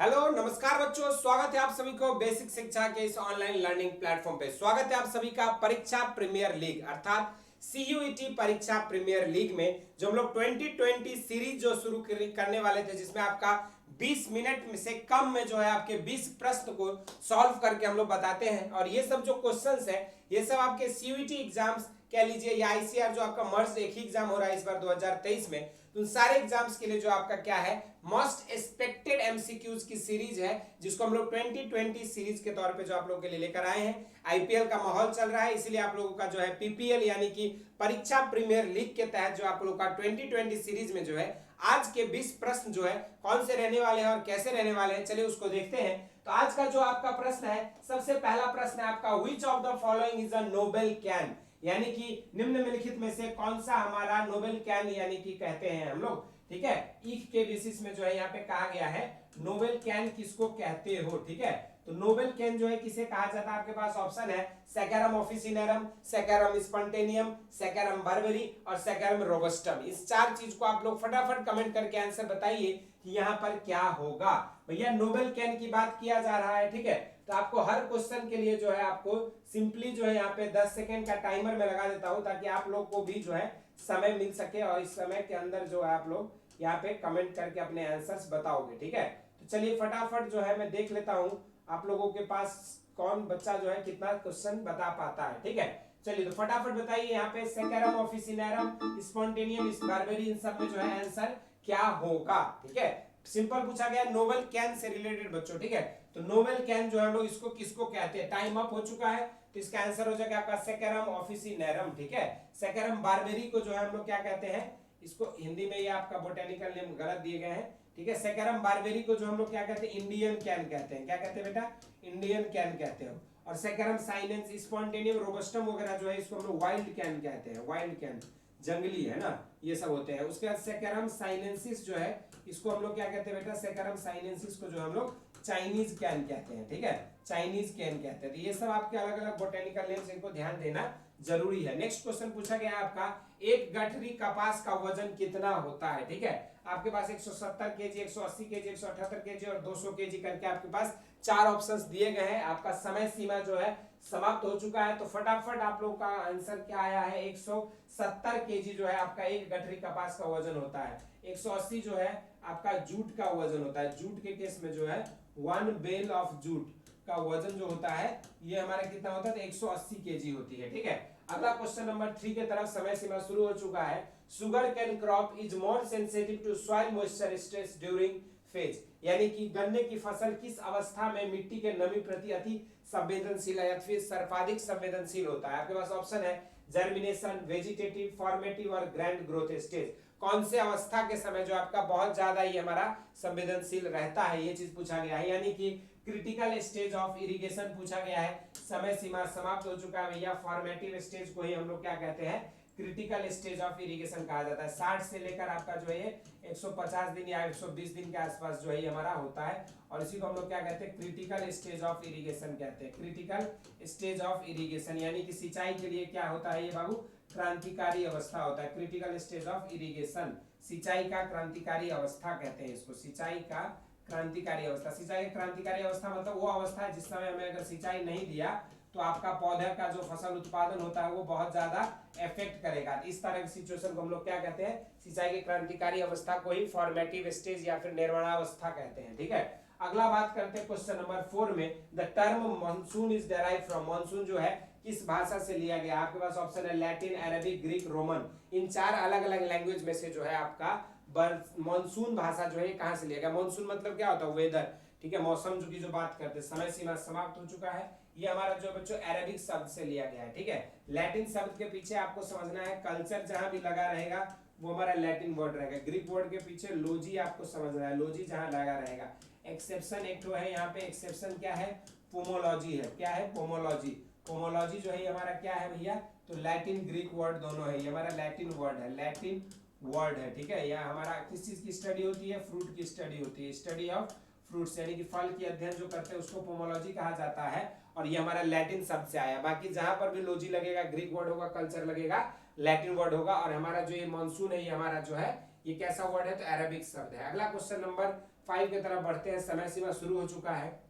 Hello नमस्कार बच्चों, स्वागत है आप सभी को बेसिक शिक्षा के इस ऑनलाइन लर्निंग प्लेटफॉर्म पे। स्वागत है आप सभी का परीक्षा प्रीमियर लीग अर्थात सीयूईटी परीक्षा प्रीमियर लीग में, जो हम लोग 2020 सीरीज जो शुरू करने वाले थे, जिसमें आपका 20 मिनट में से कम में जो है आपके 20 प्रश्न को सॉल्व करके हम लोग बताते हैं। और ये सब जो क्वेश्चंस है ये सब आपके सीयूईटी एग्जाम्स कह लीजिए या आईसीआर जो आपका मर्ज एक ही एग्जाम हो रहा है इस बार 2023 में, तो उन सारे एग्जाम्स के लिए जो आपका क्या है मोस्ट एक्सपेक्टेड एमसीक्यूज की सीरीज है, जिसको हम लोग 2020 सीरीज के तौर पे जो आप लोगों के लिए लेकर आए हैं। आईपीएल का माहौल चल रहा है, इसीलिए आप लोगों का जो है पीपीएल यानी कि परीक्षा प्रीमियर लीग के तहत जो आप लोगों का 2020 सीरीज में जो है आज के 20 प्रश्न जो है कौन से रहने वाले हैं और कैसे रहने वाले हैं, चलिए उसको देखते हैं। तो आज का जो आपका प्रश्न है, सबसे पहला प्रश्न है आपका, which of the following is a Nobel can, यानी कि निम्नलिखित में से कौन सा हमारा नोबेल कैन यानी कि कहते हैं हम लोग, ठीक है। इफ के बेसिस में जो है यहाँ पे कहा गया है नोबेल कैन किसको कहते हो, ठीक है। तो नोबेल कैन जो है किसे कहा जाता है, आपके पास ऑप्शन है saccharum officinarum, saccharum spontaneum, saccharum barberry और सैकरम रोबस्टम। इस चार चीज को आप लोग फटाफट कमेंट करके आंसर बताइए कि यहाँ पर क्या होगा। भैया नोबेल कैन की बात किया जा रहा है, ठीक है। तो आपको हर क्वेश्चन के लिए जो है आपको सिंपली जो है यहाँ पे 10 सेकेंड का टाइमर में लगा देता हूँ, ताकि आप लोग को भी जो है समय मिल सके और इस समय के अंदर जो है आप लोग यहाँ पे कमेंट करके अपने आंसर्स बताओगे, ठीक है। तो चलिए फटाफट जो है मैं देख लेता हूँ आप लोगों के पास कौन बच्चा जो है कितना क्वेश्चन बता पाता है, ठीक है। चलिए तो फटाफट बताइए यहाँ पे सैकरम ऑफिसिनेरम, स्पॉन्टेनियम, बार्बेरी, इन सब में जो है आंसर क्या होगा, ठीक है। सिंपल पूछा गया नोबेल कैन से रिलेटेड बच्चों, ठीक है। तो नोबेल कैन जो है हम लोग इसको किसको कहते हैं, टाइम अप हो चुका है, तो इसका आंसर हो जाएगा आपका सैकरम ऑफिसिनेरम, ठीक है। सैकरम बार्बेरी को जो है हम लोग क्या कहते हैं, इसको हिंदी में ये आपका बोटेनिकल नेम गलत दिए गए हैं, ठीक है। सैकरम बार्बेरी को जो हम लोग क्या कहते हैं, इंडियन कैन कहते हैं। क्या कहते हैं बेटा, इंडियन कैन कहते हैं। और सैकरम साइनेंस, स्पॉन्टेनियम, रोबस्टम वगैरह जो है इसको हम लोग वाइल्ड कैन कहते हैं। वाइल्ड कैन जंगली है ना, ये सब होते हैं। उसके बाद सैकरम साइनेंसिस जो है इसको हम लोग क्या कहते हैं बेटा, सैकरम साइनेंसिस को जो हम लोग चाइनीज कैन कहते हैं, ठीक है। चाइनीज कैन कहते हैं। तो ये सब आपके अलग अलग बोटेनिकल नेम्स, इनको ध्यान देना जरूरी है। नेक्स्ट क्वेश्चन पूछा गया आपका, एक गठरी कपास का वजन कितना होता है, ठीक है। आपके पास 170 केजी, 180 केजी, 178 केजी और 200 केजी करके आपके पास चार ऑप्शंस दिए गए हैं। आपका समय सीमा जो है समाप्त हो चुका है, तो फटाफट आप लोग का आंसर क्या आया है, 170 केजी जो है आपका एक गठरी कपास का वजन होता है। 180 जो है आपका जूट का वजन होता है। जूट के केस में जो है 1 बेल ऑफ जूट का वजन जो होता है ये हमारा कितना होता है, तो 180 केजी होती है, ठीक है। अगला क्वेश्चन नंबर 3 के तरफ समय सीमा शुरू हो चुका है। Sugar cane crop is more sensitive to soil moisture stress during phase, यानी कि गन्ने की फसल किस अवस्था में मिट्टी के नमी प्रति अति संवेदनशील है या फिर सर्वाधिक संवेदनशील होता है। आपके पास ऑप्शन है जर्मिनेशन, वेजिटेटिव, फॉर्मेटिव और ग्रैंड ग्रोथ स्टेज। कौन से अवस्था के समय जो आपका बहुत ज्यादा ही हमारा संवेदनशील रहता है, ये चीज पूछा गया है। यानी कि क्रिटिकल स्टेज ऑफ इरिगेशन पूछा गया है। समय सीमा समाप्त हो चुका है भैया। फॉर्मेटिव स्टेज को ही हम लोग क्या कहते हैं, क्रिटिकल स्टेज ऑफ इरिगेशन कहा जाता है। 60 से लेकर आपका जो है 150 दिन या 120 दिन के आसपास जो है हमारा होता है, और इसी को हम लोग क्या कहते हैं, क्रिटिकल स्टेज ऑफ इरिगेशन कहते हैं। क्रिटिकल स्टेज ऑफ इरिगेशन यानी कि सिंचाई के लिए क्या होता है ये बाबू, क्रांतिकारी अवस्था होता है। क्रिटिकल स्टेज ऑफ इरिगेशन सिंचाई का क्रांतिकारी अवस्था कहते हैं इसको। सिंचाई का क्रांतिकारी अवस्था, सिंचाई क्रांतिकारी अवस्था मतलब वो अवस्था है जिस समय हमें अगर सिंचाई नहीं दिया तो आपका पौधे का जो फसल उत्पादन होता है वो बहुत ज्यादा इफेक्ट करेगा। इस तरह की सिचुएशन को हम लोग क्या कहते हैं, सिंचाई की क्रांतिकारी अवस्था को ही फॉर्मेटिव स्टेज या फिर निर्माणावस्था कहते हैं, ठीक है। अगला बात करते हैं क्वेश्चन नंबर 4 में, the term monsoon is derive from, monsoon जो है किस भाषा से लिया गया। आपके पास ऑप्शन है लैटिन, अरबिक, ग्रीक, रोमन। इन चार अलग अलग लैंग्वेज में से जो है आपका मानसून भाषा जो है कहां से लिया गया। मानसून मतलब क्या होता है, वेदर, ठीक है, मौसम की जो बात करते हैं। समय सीमा समाप्त हो चुका है। ये हमारा जो बच्चों अरबिक शब्द से लिया गया है, ठीक है। लैटिन शब्द के पीछे आपको समझना है कल्चर जहां भी लगा रहेगा वो हमारा लैटिन वर्ड रहेगा। ग्रीक वर्ड के पीछे लॉजी आपको समझना है, लॉजी जहां लगा रहेगा। एक्सेप्शन एक तो है यहाँ पे, एक्सेप्शन क्या है, पोमोलॉजी है। क्या है, पोमोलॉजी। पोमोलॉजी जो है हमारा क्या है भैया, तो लैटिन ग्रीक वर्ड दोनों है, ये हमारा लैटिन वर्ड है, लैटिन वर्ड है, ठीक है। यह हमारा किस चीज की स्टडी होती है, फ्रूट की स्टडी होती है, स्टडी ऑफ फ्रूट्स यानी कि फल की अध्ययन जो करते हैं उसको पोमोलॉजी कहा जाता है। और ये हमारा लैटिन शब्द से आया। बाकी जहां पर भी लॉजी लगेगा ग्रीक वर्ड होगा, कल्चर लगेगा लैटिन वर्ड होगा। और हमारा जो ये मानसून है ये हमारा जो है ये कैसा वर्ड है, तो अरबिक शब्द है। अगला क्वेश्चन नंबर 5 की तरफ बढ़ते हैं, समय सीमा शुरू हो चुका है।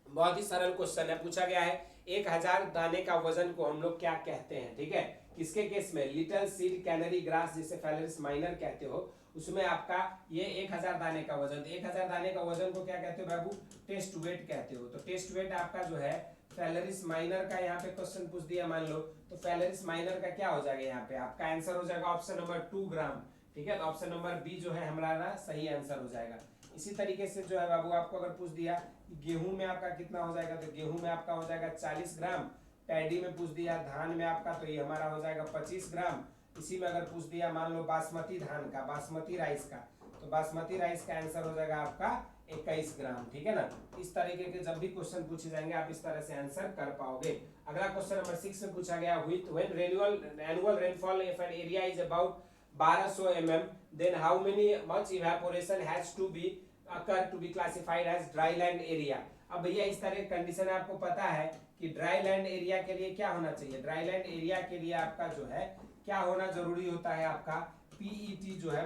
बहुत ही सरल क्वेश्चन है, पूछा गया है 1000 दाने का वजन को हम लोग क्या कहते हैं, ठीक है। किसके केस में, लिटिल सीड कैनरी ग्रास जिसे फेलरिस माइनर कहते हो, उसमें आपका ये 1000 दाने का वजन, 1000 दाने का वजन को क्या कहते हो बाबू, टेस्ट वेट कहते हो। तो टेस्ट वेट आपका जो है फेलरिस माइनर का यहाँ पे क्वेश्चन पूछ दिया मान लो, तो फेलरिस माइनर का क्या हो जाएगा, यहाँ पे आपका आंसर हो जाएगा ऑप्शन नंबर 2 ग्राम, ठीक है। तो ऑप्शन नंबर बी जो है हमारा सही आंसर हो जाएगा। इसी तरीके से जो है बाबू आपको अगर पूछ दिया गेहूं में आपका कितना हो जाएगा, तो गेहूं में आपका हो जाएगा 40 ग्राम। पैडी में पूछ दिया धान में आपका, तो ये हमारा हो जाएगा 25 ग्राम। इसी में अगर पूछ दिया मान लो बासमती धान का, बासमती राइस का, तो बासमती राइस का आंसर हो जाएगा आपका 21 ग्राम, ठीक है ना। इस तरीके के जब भी क्वेश्चन पूछे जाएंगे आप इस तरह से आंसर कर पाओगे। अगला क्वेश्चन नंबर 6 में पूछा गया when annual rainfall if an area is about 1200 mm, then how many much evaporation has to be occur to be classified as dry land area। अब भैया इस तरह की कंडीशन आपको पता है कि ड्राई लैंड एरिया के लिए क्या होना चाहिए, ड्राई लैंड एरिया के लिए आपका जो है क्या होना जरूरी होता है, आपका पीईटी जो है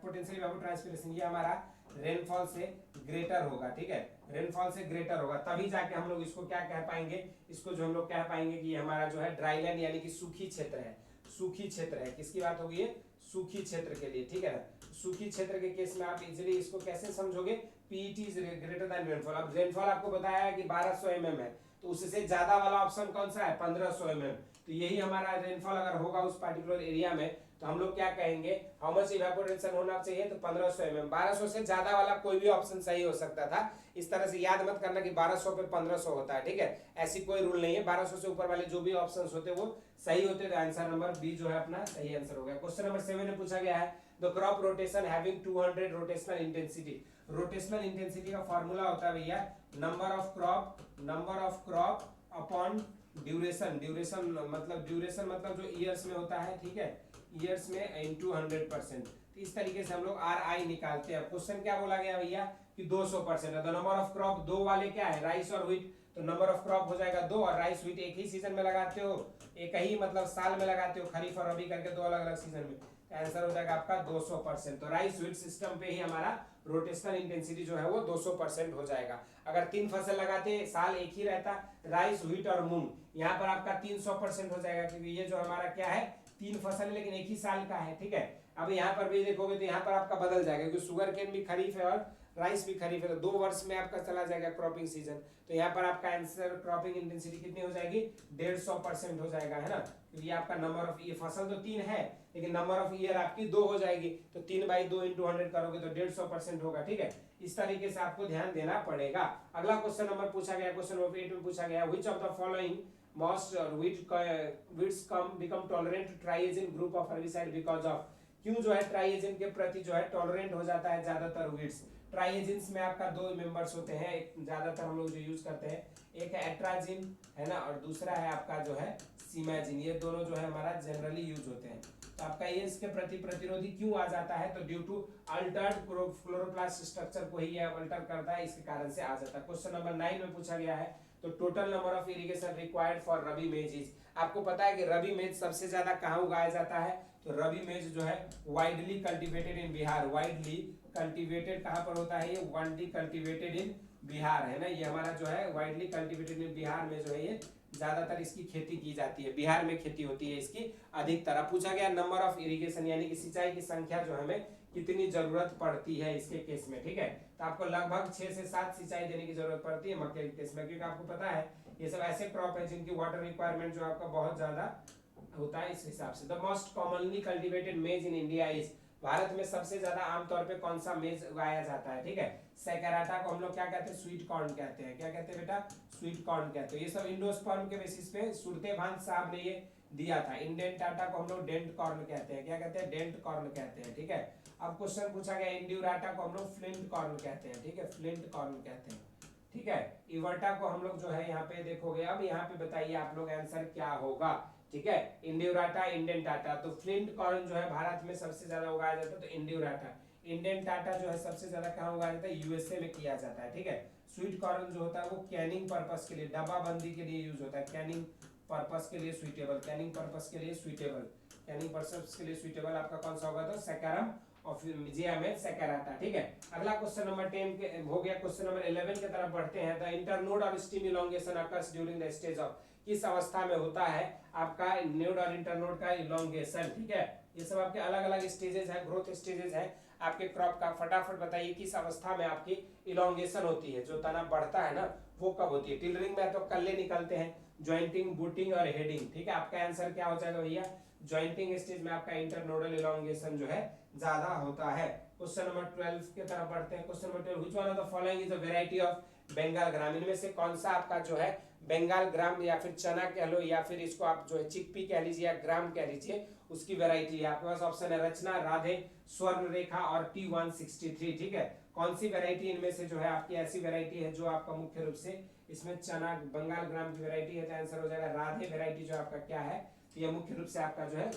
पोटेंशियल इवेपोरेशन, ये हमारा रेनफॉल से ग्रेटर होगा, ठीक है। रेनफॉल से ग्रेटर होगा तभी जाके हम लोग इसको क्या कह पाएंगे, इसको जो हम लोग कह पाएंगे कि हमारा जो है ड्राई लैंड यानी कि सूखी क्षेत्र है, सूखी क्षेत्र है। किसकी बात होगी, सूखी क्षेत्र के लिए, ठीक है ना। सूखी क्षेत्र के केस में आप इजीली इसको कैसे समझोगे, PET is greater than rainfall. अब रेनफॉल आपको बताया है कि 1200 mm है, तो उससे ज्यादा वाला ऑप्शन कौन सा है, 1500 mm। तो यही हमारा रेनफॉल अगर होगा उस पर्टिकुलर एरिया में, तो हम लोग क्या कहेंगे, हाउ मच इवेपोरेशन होना चाहिए, तो 1500 mm। 1200 से ज्यादा वाला कोई भी ऑप्शन सही हो सकता था। इस तरह से याद मत करना कि 1200 पे 1500 होता है, ठीक है, ऐसी कोई रूल नहीं है। 1200 से ऊपर वाले जो भी ऑप्शन होते वो सही होते, तो आंसर नंबर बी जो है अपना सही आंसर हो गया। क्वेश्चन नंबर 7 में पूछा गया है the crop rotation having 200 rotational intensity. Rotational intensity का फॉर्मूला होता है भैया number of crop upon duration. Duration मतलब जो ईयर्स में होता है, ठीक है, ईयर्स में इनटू 100%। तो इस तरीके से हम लोग आर आई निकालते हैं। क्वेश्चन क्या बोला गया भैया कि 200% है, तो नंबर ऑफ क्रॉप दो वाले क्या है, राइस और व्हीट, तो नंबर ऑफ क्रॉप हो जाएगा 2, और राइस व्हीट एक ही सीजन में लगाते हो, एक ही मतलब साल में लगाते हो, खरीफ और रबी करके 2 अलग अलग सीजन में, आंसर हो जाएगा आपका 200%। तो राइस व्हीट सिस्टम पे ही हमारा रोटेशनल इंटेंसिटी जो है वो 200% हो जाएगा। अगर 3 फसल लगाते साल एक ही रहता, राइस व्हीट और मूंग, यहाँ पर आपका 300% हो जाएगा, क्योंकि ये जो हमारा क्या है 3 फसल है लेकिन एक ही साल का है, ठीक है। अब यहाँ पर भी देखोगे तो यहाँ पर आपका बदल जाएगा, क्योंकि शुगर केन भी खरीफ है और राइस भी खरीफ है, तो 2 वर्ष में आपका चला जाएगा क्रॉपिंग सीजन। तो यहाँ पर आपका आंसर क्रॉपिंग इंटेंसिटी कितनी हो जाएगी, 150% हो जाएगा, है ना। क्योंकि आपका नंबर ऑफ ईयर, फसल तो 3 है लेकिन नंबर ऑफ ईयर आपकी 2 हो जाएगी, तो 3/2 × 100 करोगे तो 150% होगा, ठीक है। इस तरीके से आपको ध्यान देना पड़ेगा। अगला क्वेश्चन नंबर पूछा गया, क्वेश्चन नंबर 8 में पूछा गया which of the following most weeds become tolerant to triazine group of herbicide because of, क्यों जो है ट्राइएजिन के प्रति जो है टॉलरेंट हो जाता है ज्यादातर वीड्स। ट्राइएजिन्स में आपका 2 मेंबर्स होते हैं, एक ज्यादातर हम लोग जो यूज करते हैं, एक है एट्राजिन, है ना, और दूसरा है आपका जो है सीमाजिन। ये दोनों जो है हमारा जनरली यूज होते हैं। तो आपका ये इसके प्रति प्रतिरोधी क्यों आ जाता है, तो due to altered chloroplast structure को ही ये अल्टर करता है, इसके कारण से आ जाता है। क्वेश्चन नंबर 9 में पूछा गया है तो total number of irrigation required for rabi maize is. आपको पता है कि रबी मेज सबसे ज्यादा कहाँ उगाया जाता है, तो रबी मेज जो है वाइडली कल्टीवेटेड इन बिहार। वाइडली कल्टीवेटेड कहाँ पर होता है, ये वाइडली कल्टीवेटेड इन बिहार, है ना। ये हमारा जो है वाइडली कल्टीवेटेड इन बिहार में जो है ये ज्यादातर इसकी खेती की जाती है, बिहार में खेती होती है इसकी अधिक तरह। पूछा गया नंबर ऑफ इरिगेशन यानी कि सिंचाई की संख्या जो हमें कितनी जरूरत पड़ती है इसके केस में, ठीक है। तो आपको लगभग 6 से 7 सिंचाई देने की जरूरत पड़ती है मक्के के केस में, क्योंकि आपको पता है ये सब ऐसे क्रॉप है जिनकी वाटर रिक्वायरमेंट जो आपका बहुत ज्यादा होता है। इस हिसाब से द मोस्ट कॉमनली कल्टीवेटेड मेज इन इंडिया इज, भारत में सबसे ज्यादा आमतौर पे कौन सा मेज उगाया जाता है, ठीक है। सैकराटा को हम लोग क्या कहते हैं, स्वीट कॉर्न कहते हैं। क्या कहते हैं बेटा, स्वीट कॉर्न कहते हैं। ये सब इंडोस्पर्म के बेसिस पे सुरतेभान साहब ने ये दिया था। इंडियन टाटा को हम लोग डेंट कॉर्न कहते हैं। क्या कहते हैं, डेंट कॉर्न कहते हैं, ठीक है। अब क्वेश्चन पूछा गया इंड्यूराटा को हम लोग फ्लिंट कॉर्न कहते हैं, ठीक है, फ्लिंट कॉर्न कहते हैं, ठीक है। इवर्टा को हम लोग जो है यहाँ पे देखोगे, अब यहाँ पे बताइए आप लोग आंसर क्या होगा, ठीक है। इंड्यूराटा, इंडियन टाटा, तो फ्लिंट कॉर्न जो है भारत में सबसे ज्यादा उगाया जाता है, तो इंड्यूराटा। इंडियन टाटा जो है सबसे ज्यादा कहाँ उगाया जाता है, यूएसए में किया जाता है, ठीक है। स्वीट कॉर्न जो होता है वो कैनिंग पर्पस के लिए, डब्बा बंदी के लिए यूज होता है, कैनिंग पर्पस के लिए सुइटेबल, कैनिंग पर्पस के लिए सुइटेबल, कैनिंग पर्पस के लिए सुइटेबल आपका कौन सा होगा, तो सैकरम और फिर जिया में सेकेराटा। ठीक है, अगला क्वेश्चन नंबर 10 के हो गया। क्वेश्चन नंबर 11 की तरफ बढ़ते हैं। द इंटरनोड और steam elongation occurs during the stage of, किस अवस्था में होता है आपका नोड और इंटरनोड का इलोंगेशन। ठीक है, ये सब आपके अलग अलग स्टेजेस है, ग्रोथ स्टेजेस है आपके क्रॉप का। फटाफट बताइए किस अवस्था में आपकी इलोंगेशन होती है, जो तना बढ़ता है ना वो कब होती है। टिलरिंग में तो कल्ले निकलते हैं, ज्वाइंटिंग, बूटिंग और हेडिंग। ठीक है, आपका आंसर क्या हो जाएगा भैया, ज्वाइंटिंग स्टेज में आपका इंटरनोडल इलोंगेशन जो है ज्यादा होता है। क्वेश्चन नंबर 12 की तरफ बढ़ते हैं। Question number 12, which one of the following is a variety of Bengal gram, इनमें से कौन सा आपका जो है बंगाल ग्राम या फिर चना कह लो या फिर इसको आप जो है चिकपी कह लीजिए या ग्राम कह लीजिए, उसकी वैरायटी है। आपके पास ऑप्शन है रचना, राधे, स्वर्ण रेखा और T163। ठीक है, कौन सी वैरायटी इनमें से जो है आपकी ऐसी वैरायटी है जो आपका मुख्य रूप से इसमें चना बंगाल ग्राम की वैरायटी है, तो आंसर हो जाएगा राधे वैरायटी जो आपका क्या है, ये मुख्य रूप से आपका जो है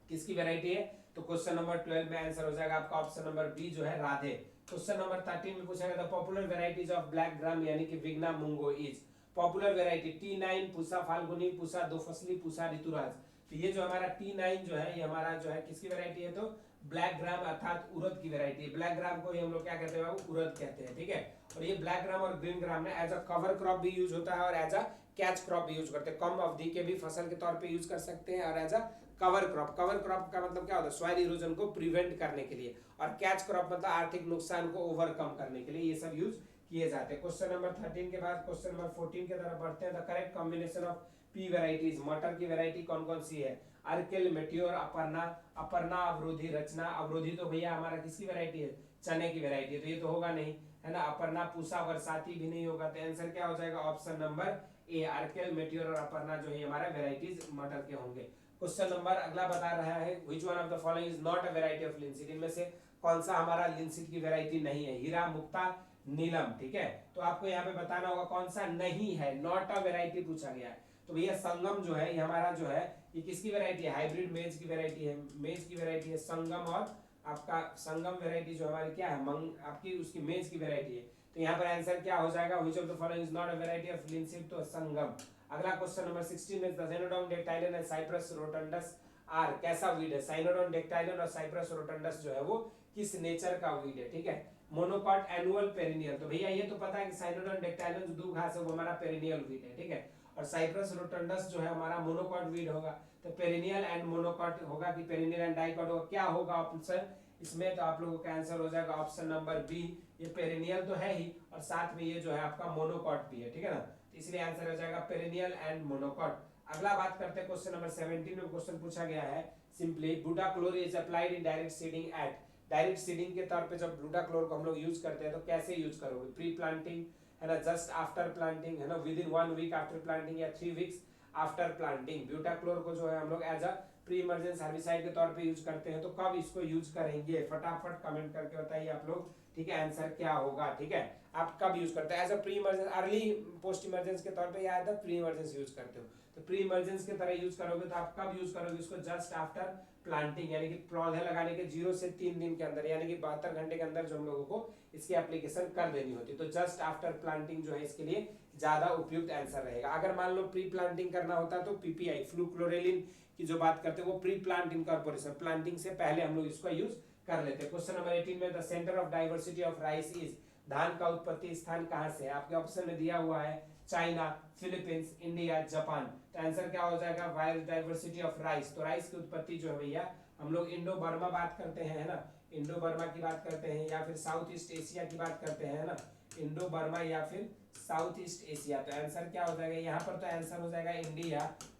किसकी वैरायटी है। तो क्वेश्चन नंबर 12 में आंसर हो जाएगा आपका ऑप्शन नंबर बी जो है राधे। क्वेश्चन नंबर 13 में पूछा गया था popular varieties of black gram यानी कि Vigna mungo is, popular variety T9, Pusa Falguni, Pusa Do Fasli, Pusa Rituraj. तो ये जो हमारा T9 जो है ये हमारा जो है किसकी वैरायटी है, तो ब्लैक ग्राम अर्थात उड़द की वैरायटी है। ब्लैक ग्राम को हम लोग क्या कहते हैं बाबू, उड़द कहते हैं। ठीक है, और ये ब्लैक ग्राम और ग्रीन ग्राम में एज अ कवर क्रॉप भी यूज होता है और एज अ कैच क्रॉप भी यूज करते हैं। कम अवधि के भी फसल के तौर पे यूज कर सकते हैं और as a cover crop. Cover crop का मतलब क्या होता है, सॉइल इरोजन को प्रिवेंट करने के लिए, और कैच क्रॉप मतलब आर्थिक नुकसान को ओवरकम करने के लिए ये सब यूज किए जाते हैं। क्वेश्चन नंबर 13 के बाद क्वेश्चन नंबर 14 की तरफ बढ़ते हैं। The correct combination of P varieties, मटर की वेरायटी कौन कौन सी है, अर्किल, मेट्योर, अपर्णा, अपर्णा अवरोधी, रचना अवरोधी तो भैया हमारा किसकी वेरायटी है, चने की वेरायटी है, तो ये तो होगा नहीं है ना। अपर्णा, पूसा, बरसाती भी नहीं होगा, तो आंसर क्या हो जाएगा option number A, Arkel, meteor और अपर्णा जो है हमारा वेराइटीज मटर के होंगे। क्वेश्चन नंबर अगला बता रहा है which one of the following is not a variety of linseed, इनमें से कौन सा हमारा लिनसीड की वेराइटी नहीं है, हीरा, मुक्ता, नीलम। ठीक है, तो आपको यहाँ पे बताना होगा कौन सा नहीं है, नॉट अ वेराइटी पूछा गया है। तो भैया संगम जो है ये हमारा जो है ये किसकी वेराइटी है, हाइब्रिड मेज की वेराइटी है, मेज की वेराइटी है संगम, और आपका संगम वेराइटी जो हमारी क्या है आपकी उसकी मेज की वेराइटी है। तो यहाँ पर आंसर क्या हो जाएगा, which of the following is not a variety of linseed, तो संगम। अगला क्वेश्चन नंबर 16 में cynodon dactylon and cyperus rotundus are कैसा वीड है, साइनोडोन डेक्टाइलन और साइप्रस रोटंडस जो है वो किस नेचर का वीड है। ठीक है, मोनोकॉट, एनुअल, पेरिनियल। तो भैया ये तो पता है कि साइनोडोन डेक्टाइलन जो दो घास है वो हमारा पेरिनियल वीड है। ठीक है, और साइप्रस रोटंडस जो है हमारा मोनोकॉट वीड होगा। तो पेरिनियल एंड मोनोकॉट होगा कि पेरिनियल एंड डाइकॉट होगा, क्या होगा ऑप्शन इसमें, तो आप लोगों का आंसर हो जाएगा ऑप्शन नंबर बी, ये पेरिनियल तो है ही और साथ में ये जो है आपका मोनोकॉट भी है। ठीक है ना, तो इसलिए आंसर हो जाएगा पेरिनियल एंड मोनोकॉट। अगला बात करते हैं क्वेश्चन नंबर 17 में क्वेश्चन पूछा गया है simply butachlor is applied in direct seeding at, direct seeding के तौर पे जब बुटाक्लोर को हम लोग यूज करते हैं तो कैसे यूज करोगे, प्री प्लांटिंग है ना, जस्ट आफ्टर प्लांटिंग है ना, within 1 week after planting या 3 वीक्स आफ्टर प्लांटिंग। ब्यूटाक्लोर को जो है हम लोग as a pre emergence herbicide के तौर पे यूज करते हैं, तो कब इसको यूज करेंगे, फटाफट कमेंट करके बताइए आप लोग। ठीक है, आंसर क्या होगा। ठीक है, आप कब यूज करते हैं, as a pre emergence, early post emergence के तौर पे या as a pre emergence use करते हो, तो प्री इमरजेंस के तरह यूज करोगे तो आप कब यूज करोगे इसको, जस्ट आफ्टर प्लांटिंग, यानी कि पौधे लगाने के 0 से 3 दिन के अंदर, यानी कि 72 घंटे के अंदर जो हम लोगों को इसकी एप्लीकेशन कर देनी होती है। तो जस्ट आफ्टर प्लांटिंग जो है इसके लिए ज्यादा उपयुक्त आंसर रहेगा। अगर मान लो प्री प्लांटिंग करना होता तो पीपीआई, फ्लूक्लोरेलिन की जो बात करते हैं वो प्री प्लांट इनकॉर्पोरेशन, प्लांटिंग से पहले हम लोग इसका यूज कर लेते हैं। क्वेश्चन नंबर 18 में the centre of diversity of rice is, धान का उत्पत्ति स्थान कहां से है, आपके ऑप्शन में दिया हुआ है चाइना, फिलीपींस, इंडिया, जापान। तो आंसर क्या हो जाएगा, बायोडाइवर्सिटी ऑफ राइस, तो राइस की उत्पत्ति जो है भैया हम लोग इंडो बर्मा बात करते हैं है ना, इंडो बर्मा की बात करते हैं या फिर साउथ ईस्ट एशिया की बात करते हैं ना, इंडो बर्मा या फिर साउथ ईस्ट एशिया। तो आंसर क्या हो जाएगा यहाँ पर, तो आंसर हो जाएगा इंडिया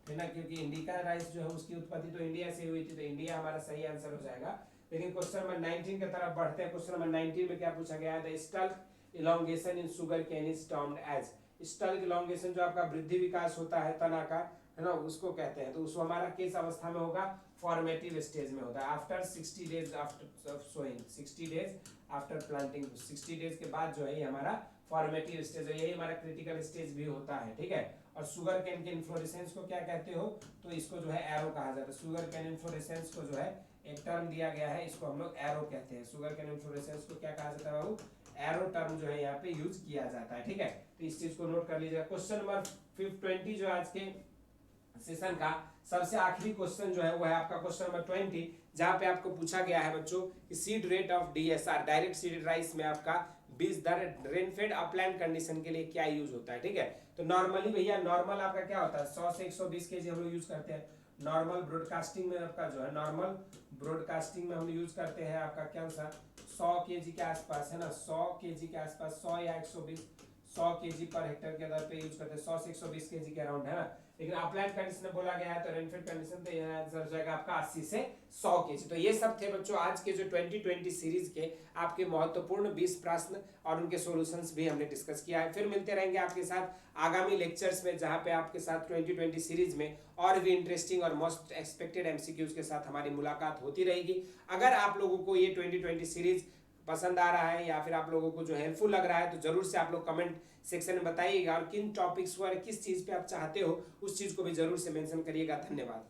है ना, क्योंकि इंडिका राइस जो है उसकी उत्पत्ति तो इंडिया से हुई थी, तो इंडिया हमारा सही आंसर हो जाएगा। लेकिन क्वेश्चन नंबर 19 की तरफ बढ़ते हैं। क्वेश्चन नंबर 19 में क्या पूछा गया है, the stalk elongation in sugarcane is termed as, stalk elongation जो आपका वृद्धि विकास होता है तना का है ना उसको कहते हैं, तो उसको हमारा किस अवस्था में होगा, फॉर्मेटिव स्टेज में होता है, after 60 days after sowing, 60 days after planting, 60 days के बाद जो है ये हमारा फॉर्मेटिव स्टेज है, यही हमारा क्रिटिकल स्टेज भी होता है। ठीक है, और शुगर कैन के इन्फ्लोरेसेंस को क्या कहते हो, तो इसको जो है एरो कहा जाता है। शुगर कैन इन्फ्लोरेसेंस को जो है एक टर्म दिया गया है, इसको हम लोग एरो कहते हैं। शुगर कैन इन्फ्लोरेसेंस को क्या कहा जाता है बाबू, एरो टर्म जो है यहाँ पे यूज किया जाता है। ठीक है, तो इस चीज को नोट कर लीजिएगा। क्वेश्चन नंबर 20 जो आज के सेशन का सबसे आखिरी क्वेश्चन जो है वो है आपका क्वेश्चन नंबर 20, जहां पे आपको पूछा गया है बच्चों कि seed rate of DSR direct seeded rice में आपका बीज दर रेनफेड अपलैंड कंडीशन के लिए क्या यूज होता है। ठीक है, तो नॉर्मली भैया नॉर्मल आपका क्या होता है 100 से 120 केजी हम लोग यूज करते हैं। नॉर्मल ब्रॉडकास्टिंग में आपका जो है नॉर्मल ब्रॉडकास्टिंग में हम यूज करते हैं आपका क्या सा 100 केजी के आसपास है ना, 100 केजी के आसपास 100 या 120 100 केजी पर हेक्टेयर के दर पे यूज करते हैं, 100 से 120 केजी के अराउंड है ना। लेकिन अपलाइड कंडीशन में बोला गया है तो रेनफेड कंडीशन तो ये आंसर जाएगा आपका 80 से 100 केजी। तो ये सब थे बच्चों आज के जो 2020 सीरीज के आपके महत्वपूर्ण 20 प्रश्न और उनके सॉल्यूशंस भी हमने डिस्कस किया है। फिर मिलते रहेंगे आपके साथ आगामी लेक्चर्स में, जहां पे आपके साथ 2020 सीरीज में और भी इंटरेस्टिंग और मोस्ट एक्सपेक्टेड एमसीक्यूज के साथ हमारी मुलाकात होती रहेगी। अगर आप लोगों को ये 2020 सीरीज पसंद आ रहा है या फिर आप लोगों को जो हेल्पफुल लग रहा है तो जरूर से आप लोग कमेंट सेक्शन में बताइएगा, और किन टॉपिक्स पर किस चीज़ पे आप चाहते हो उस चीज़ को भी जरूर से मेंशन करिएगा। धन्यवाद।